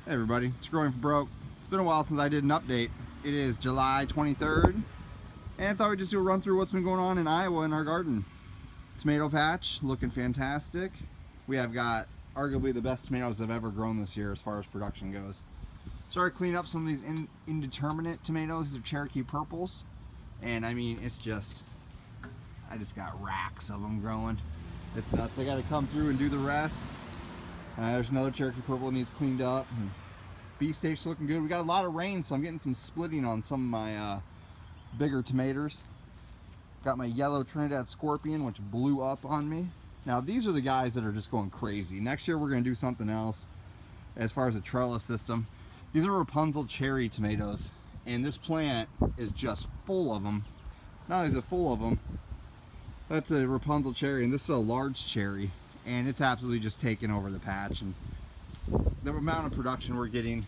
Hey everybody, it's Growing for Broke. It's been a while since I did an update. It is July 23rd, and I thought we'd just do a run through what's been going on in Iowa in our garden. Tomato patch looking fantastic. We have got arguably the best tomatoes I've ever grown this year as far as production goes. Started cleaning up some of these indeterminate tomatoes. These are Cherokee purples, and I mean I just got racks of them growing. It's nuts. I got to come through and do the rest. There's another Cherokee purple that needs cleaned up. Beefsteak's looking good. We got a lot of rain, so I'm getting some splitting on some of my bigger tomatoes. Got my yellow Trinidad Scorpion, which blew up on me. Now these are the guys that are just going crazy. Next year we're going to do something else as far as a trellis system. These are Rapunzel cherry tomatoes, and this plant is just full of them. Not only is it full of them, that's a Rapunzel cherry, and this is a large cherry. And it's absolutely just taking over the patch, and the amount of production we're getting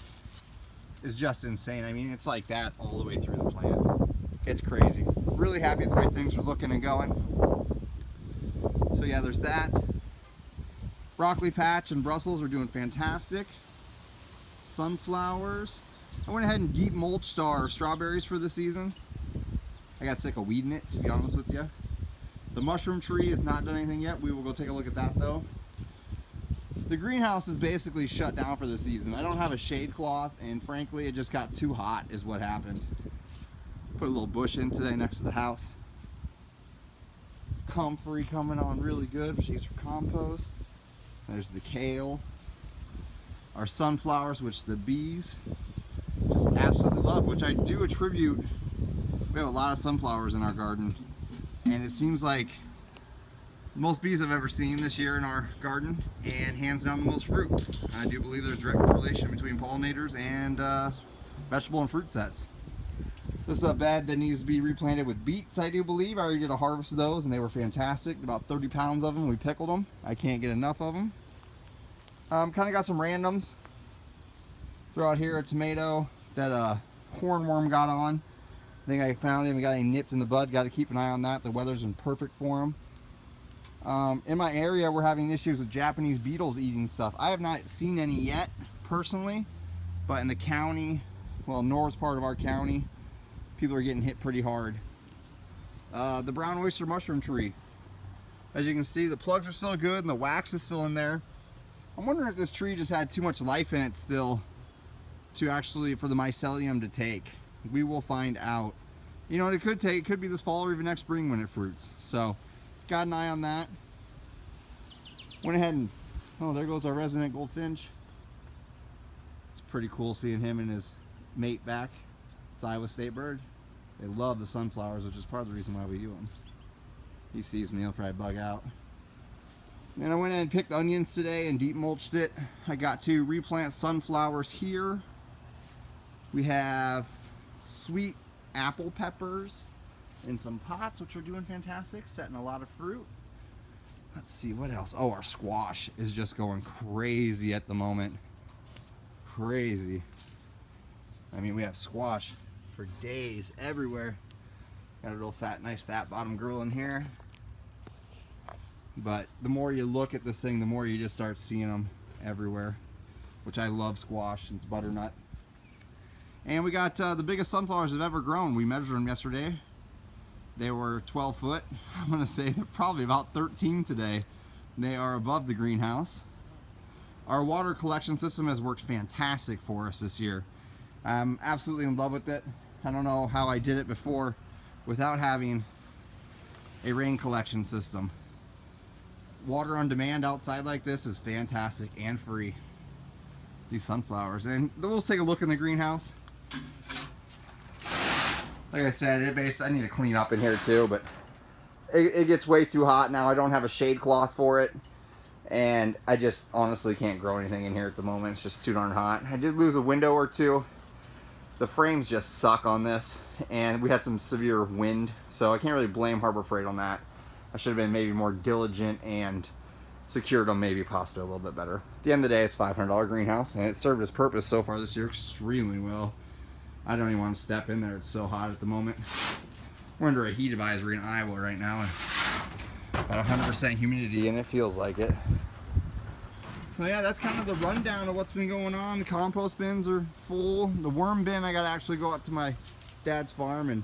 is just insane. I mean, it's like that all the way through the plant. It's crazy. Really happy with the way things are looking and going. So yeah, there's that. Broccoli patch and Brussels are doing fantastic. Sunflowers. I went ahead and deep mulched our strawberries for the season. I got sick of weeding it, to be honest with you. The mushroom tree has not done anything yet. We will go take a look at that though. The greenhouse is basically shut down for the season. I don't have a shade cloth, and frankly it just got too hot is what happened. Put a little bush in today next to the house. Comfrey coming on really good, which is for compost. There's the kale. Our sunflowers, which the bees just absolutely love, which I do attribute. We have a lot of sunflowers in our garden, and it seems like the most bees I've ever seen this year in our garden, and hands down the most fruit. I do believe there's a direct correlation between pollinators and vegetable and fruit sets. This is a bed that needs to be replanted with beets, I do believe. I already did a harvest of those, and they were fantastic. About 30 pounds of them. We pickled them. I can't get enough of them. Kind of got some randoms. Throw out here a tomato that a hornworm got on. I think I found him and got him nipped in the bud. Got to keep an eye on that. The weather's been perfect for him. In my area, we're having issues with Japanese beetles eating stuff. I have not seen any yet, personally, but in the county, well, north part of our county, people are getting hit pretty hard. The brown oyster mushroom tree. As you can see, the plugs are still good and the wax is still in there. I'm wondering if this tree just had too much life in it still to actually, for the mycelium to take. We will find out. You know, it could be this fall or even next spring when it fruits. So, got an eye on that. Went ahead and, oh, there goes our resident goldfinch. It's pretty cool seeing him and his mate back. It's Iowa State bird. They love the sunflowers, which is part of the reason why we do them. He sees me, he'll probably bug out. Then I went in and picked onions today and deep mulched it. I got to replant sunflowers here. We have sweet apple peppers in some pots, which are doing fantastic, setting a lot of fruit. Let's see what else. Oh, our squash is just going crazy at the moment. Crazy. I mean, we have squash for days everywhere. Got a real nice fat bottom girl in here. But the more you look at this thing, the more you just start seeing them everywhere, which I love squash. It's butternut. And we got the biggest sunflowers I've ever grown. We measured them yesterday. They were 12 foot. I'm gonna say they're probably about 13 today. They are above the greenhouse. Our water collection system has worked fantastic for us this year. I'm absolutely in love with it. I don't know how I did it before without having a rain collection system. Water on demand outside like this is fantastic and free. These sunflowers. And we'll take a look in the greenhouse. Like I said, I need to clean up in here too, but it gets way too hot now. I don't have a shade cloth for it, and I just honestly can't grow anything in here at the moment. It's just too darn hot. I did lose a window or two. The frames just suck on this, and we had some severe wind, so I can't really blame Harbor Freight on that. I should have been maybe more diligent and secured them maybe possibly a little bit better. At the end of the day, it's a $500 greenhouse, and it served its purpose so far this year extremely well. I don't even want to step in there. It's so hot at the moment. We're under a heat advisory in Iowa right now, and about 100% humidity, and it feels like it. So yeah, that's kind of the rundown of what's been going on. The compost bins are full. The worm bin, I gotta actually go up to my dad's farm and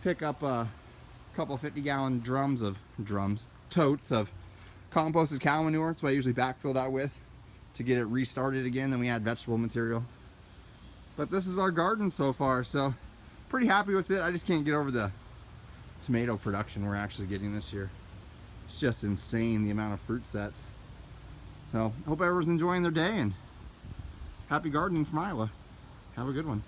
pick up a couple 50-gallon totes of composted cow manure. That's what I usually backfill that with to get it restarted again. Then we add vegetable material. But this is our garden so far, so pretty happy with it. I just can't get over the tomato production we're actually getting this year. It's just insane, the amount of fruit sets. So, I hope everyone's enjoying their day, and happy gardening from Iowa. Have a good one.